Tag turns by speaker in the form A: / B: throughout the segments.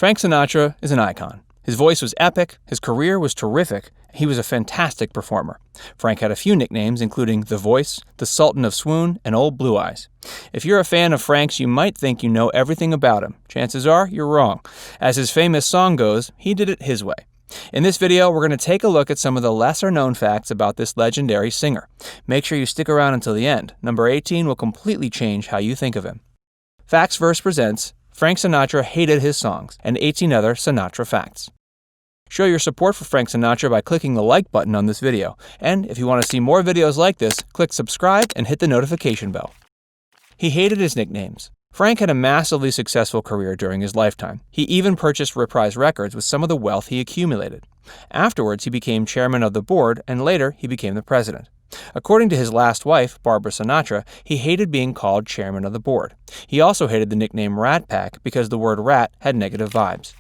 A: Frank Sinatra is an icon. His voice was epic, his career was terrific, he was a fantastic performer. Frank had a few nicknames, including The Voice, the Sultan of Swoon, and Old Blue Eyes. If you're a fan of Frank's, you might think you know everything about him. Chances are, you're wrong. As his famous song goes, he did it his way. In this video, we're going to take a look at some of the lesser-known facts about this legendary singer. Make sure you stick around until the end. Number 18 will completely change how you think of him. Facts Verse presents Frank Sinatra Hated His Songs, and 18 other Sinatra facts. Show your support for Frank Sinatra by clicking the like button on this video. And if you want to see more videos like this, click subscribe and hit the notification bell. He hated his nicknames. Frank had a massively successful career during his lifetime. He even purchased Reprise Records with some of the wealth he accumulated. Afterwards, he became chairman of the board, and later he became the president. According to his last wife, Barbara Sinatra, he hated being called chairman of the board. He also hated the nickname Rat Pack because the word rat had negative vibes.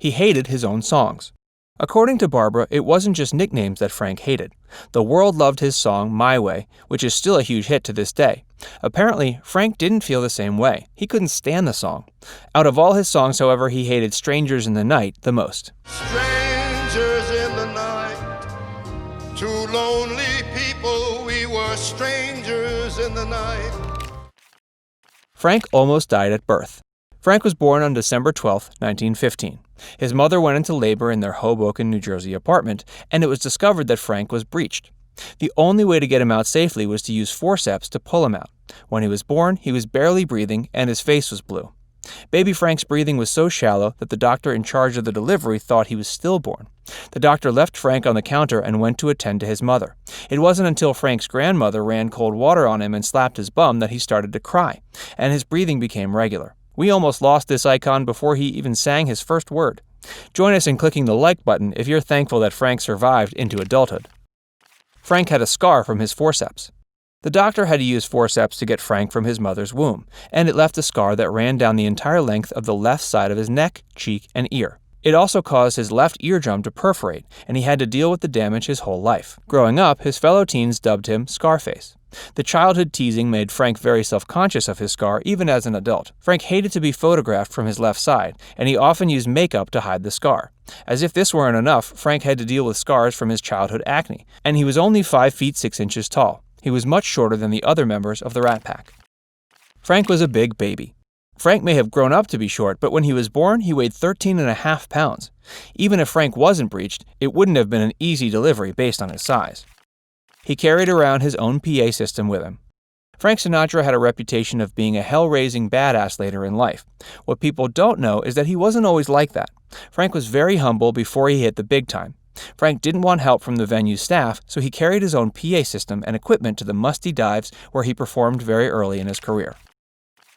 A: He hated his own songs. According to Barbara, it wasn't just nicknames that Frank hated. The world loved his song My Way, which is still a huge hit to this day. Apparently, Frank didn't feel the same way. He couldn't stand the song. Out of all his songs, however, he hated Strangers in the Night the most.
B: Strangers in the night, two lonely people, we were strangers in the night.
A: Frank almost died at birth. Frank was born on December 12, 1915. His mother went into labor in their Hoboken, New Jersey apartment, and it was discovered that Frank was breached. The only way to get him out safely was to use forceps to pull him out. When he was born, he was barely breathing and his face was blue. Baby Frank's breathing was so shallow that the doctor in charge of the delivery thought he was stillborn. The doctor left Frank on the counter and went to attend to his mother. It wasn't until Frank's grandmother ran cold water on him and slapped his bum that he started to cry, and his breathing became regular. We almost lost this icon before he even sang his first word. Join us in clicking the like button if you're thankful that Frank survived into adulthood. Frank had a scar from his forceps. The doctor had to use forceps to get Frank from his mother's womb, and it left a scar that ran down the entire length of the left side of his neck, cheek, and ear. It also caused his left eardrum to perforate, and he had to deal with the damage his whole life. Growing up, his fellow teens dubbed him Scarface. The childhood teasing made Frank very self-conscious of his scar, even as an adult. Frank hated to be photographed from his left side, and he often used makeup to hide the scar. As if this weren't enough, Frank had to deal with scars from his childhood acne, and he was only 5 feet 6 inches tall. He was much shorter than the other members of the Rat Pack. Frank was a big baby. Frank may have grown up to be short, but when he was born, he weighed 13.5 pounds. Even if Frank wasn't breached, it wouldn't have been an easy delivery based on his size. He carried around his own PA system with him. Frank Sinatra had a reputation of being a hell-raising badass later in life. What people don't know is that he wasn't always like that. Frank was very humble before he hit the big time. Frank didn't want help from the venue staff, so he carried his own PA system and equipment to the musty dives where he performed very early in his career.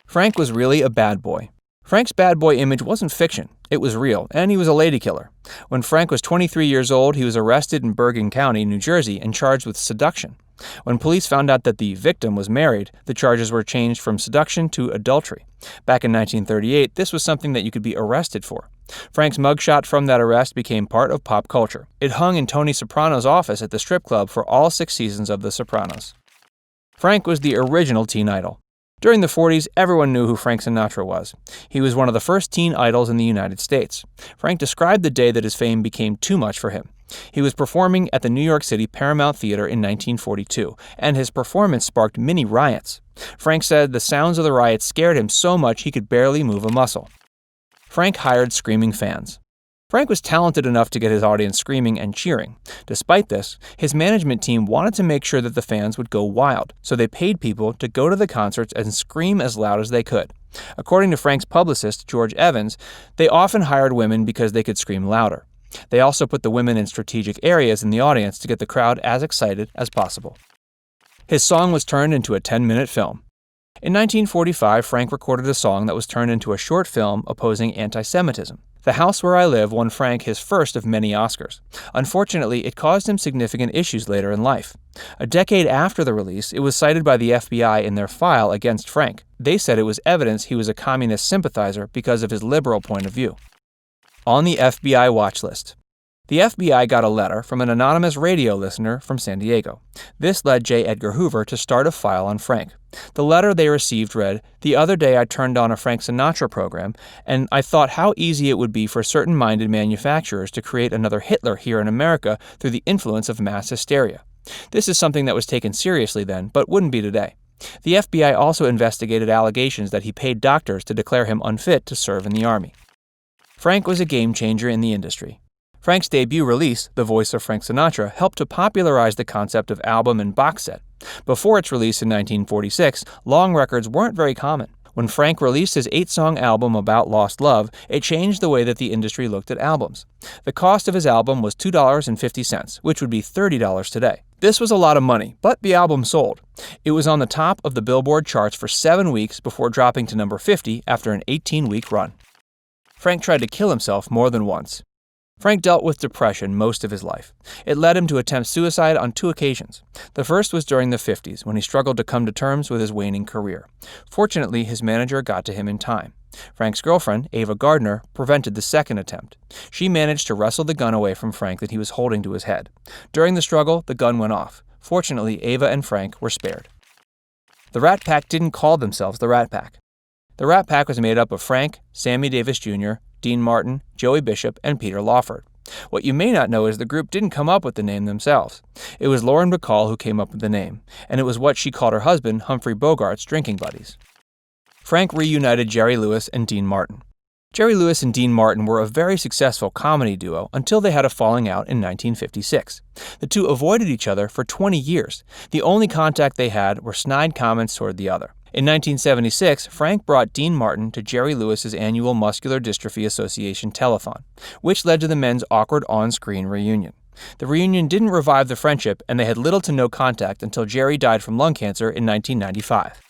A: Frank was really a bad boy. Frank's bad boy image wasn't fiction. It was real, and he was a lady killer. When Frank was 23 years old, he was arrested in Bergen County, New Jersey, and charged with seduction. When police found out that the victim was married, the charges were changed from seduction to adultery. Back in 1938, this was something that you could be arrested for. Frank's mugshot from that arrest became part of pop culture. It hung in Tony Soprano's office at the strip club for all 6 seasons of The Sopranos. Frank was the original teen idol. During the 40s, everyone knew who Frank Sinatra was. He was one of the first teen idols in the United States. Frank described the day that his fame became too much for him. He was performing at the New York City Paramount Theater in 1942, and his performance sparked mini riots. Frank said the sounds of the riots scared him so much he could barely move a muscle. Frank hired screaming fans. Frank was talented enough to get his audience screaming and cheering. Despite this, his management team wanted to make sure that the fans would go wild, so they paid people to go to the concerts and scream as loud as they could. According to Frank's publicist, George Evans, they often hired women because they could scream louder. They also put the women in strategic areas in the audience to get the crowd as excited as possible. His song was turned into a 10-minute film. In 1945, Frank recorded a song that was turned into a short film opposing anti-Semitism. The House Where I Live won Frank his first of many Oscars. Unfortunately, it caused him significant issues later in life. A decade after the release, it was cited by the FBI in their file against Frank. They said it was evidence he was a communist sympathizer because of his liberal point of view. On the FBI watch list. The FBI got a letter from an anonymous radio listener from San Diego. This led J. Edgar Hoover to start a file on Frank. The letter they received read, "The other day I turned on a Frank Sinatra program, and I thought how easy it would be for certain minded manufacturers to create another Hitler here in America through the influence of mass hysteria. This is something that was taken seriously then, but wouldn't be today." The FBI also investigated allegations that he paid doctors to declare him unfit to serve in the Army. Frank was a game changer in the industry. Frank's debut release, The Voice of Frank Sinatra, helped to popularize the concept of album and box set. Before its release in 1946, long records weren't very common. When Frank released his 8-song album about lost love, it changed the way that the industry looked at albums. The cost of his album was $2.50, which would be $30 today. This was a lot of money, but the album sold. It was on the top of the Billboard charts for 7 weeks before dropping to number 50 after an 18-week run. Frank tried to kill himself more than once. Frank dealt with depression most of his life. It led him to attempt suicide on 2 occasions. The first was during the 50s, when he struggled to come to terms with his waning career. Fortunately, his manager got to him in time. Frank's girlfriend, Ava Gardner, prevented the second attempt. She managed to wrestle the gun away from Frank that he was holding to his head. During the struggle, the gun went off. Fortunately, Ava and Frank were spared. The Rat Pack didn't call themselves the Rat Pack. The Rat Pack was made up of Frank, Sammy Davis Jr., Dean Martin, Joey Bishop, and Peter Lawford. What you may not know is the group didn't come up with the name themselves. It was Lauren Bacall who came up with the name, and it was what she called her husband, Humphrey Bogart's drinking buddies. Frank reunited Jerry Lewis and Dean Martin. Jerry Lewis and Dean Martin were a very successful comedy duo until they had a falling out in 1956. The two avoided each other for 20 years. The only contact they had were snide comments toward the other. In 1976, Frank brought Dean Martin to Jerry Lewis's annual Muscular Dystrophy Association telethon, which led to the men's awkward on-screen reunion. The reunion didn't revive the friendship, and they had little to no contact until Jerry died from lung cancer in 1995.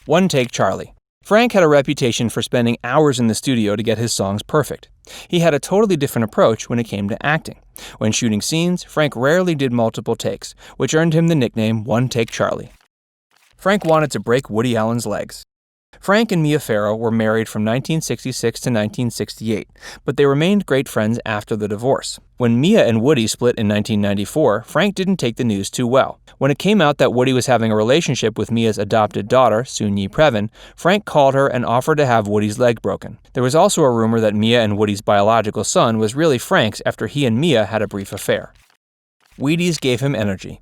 A: One Take Charlie. Frank had a reputation for spending hours in the studio to get his songs perfect. He had a totally different approach when it came to acting. When shooting scenes, Frank rarely did multiple takes, which earned him the nickname One Take Charlie. Frank wanted to break Woody Allen's legs. Frank and Mia Farrow were married from 1966 to 1968, but they remained great friends after the divorce. When Mia and Woody split in 1994, Frank didn't take the news too well. When it came out that Woody was having a relationship with Mia's adopted daughter, Soon-Yi Previn, Frank called her and offered to have Woody's leg broken. There was also a rumor that Mia and Woody's biological son was really Frank's after he and Mia had a brief affair. Wheaties gave him energy.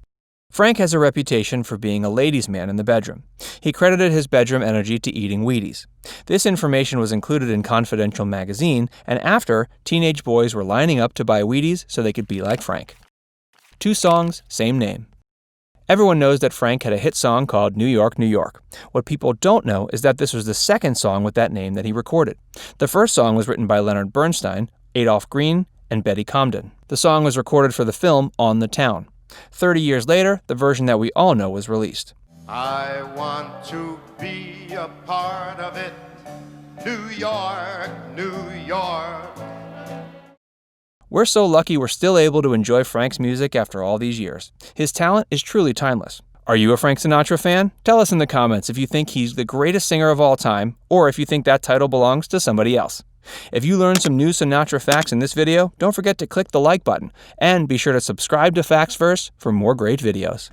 A: Frank has a reputation for being a ladies' man in the bedroom. He credited his bedroom energy to eating Wheaties. This information was included in Confidential magazine, and after, teenage boys were lining up to buy Wheaties so they could be like Frank. 2 songs, same name. Everyone knows that Frank had a hit song called New York, New York. What people don't know is that this was the second song with that name that he recorded. The first song was written by Leonard Bernstein, Adolph Green, and Betty Comden. The song was recorded for the film On the Town. 30 years later, the version that we all know was released.
B: I want to be a part of it. New York, New York.
A: We're so lucky we're still able to enjoy Frank's music after all these years. His talent is truly timeless. Are you a Frank Sinatra fan? Tell us in the comments if you think he's the greatest singer of all time, or if you think that title belongs to somebody else. If you learned some new Sinatra facts in this video, don't forget to click the like button, and be sure to subscribe to Facts Verse for more great videos.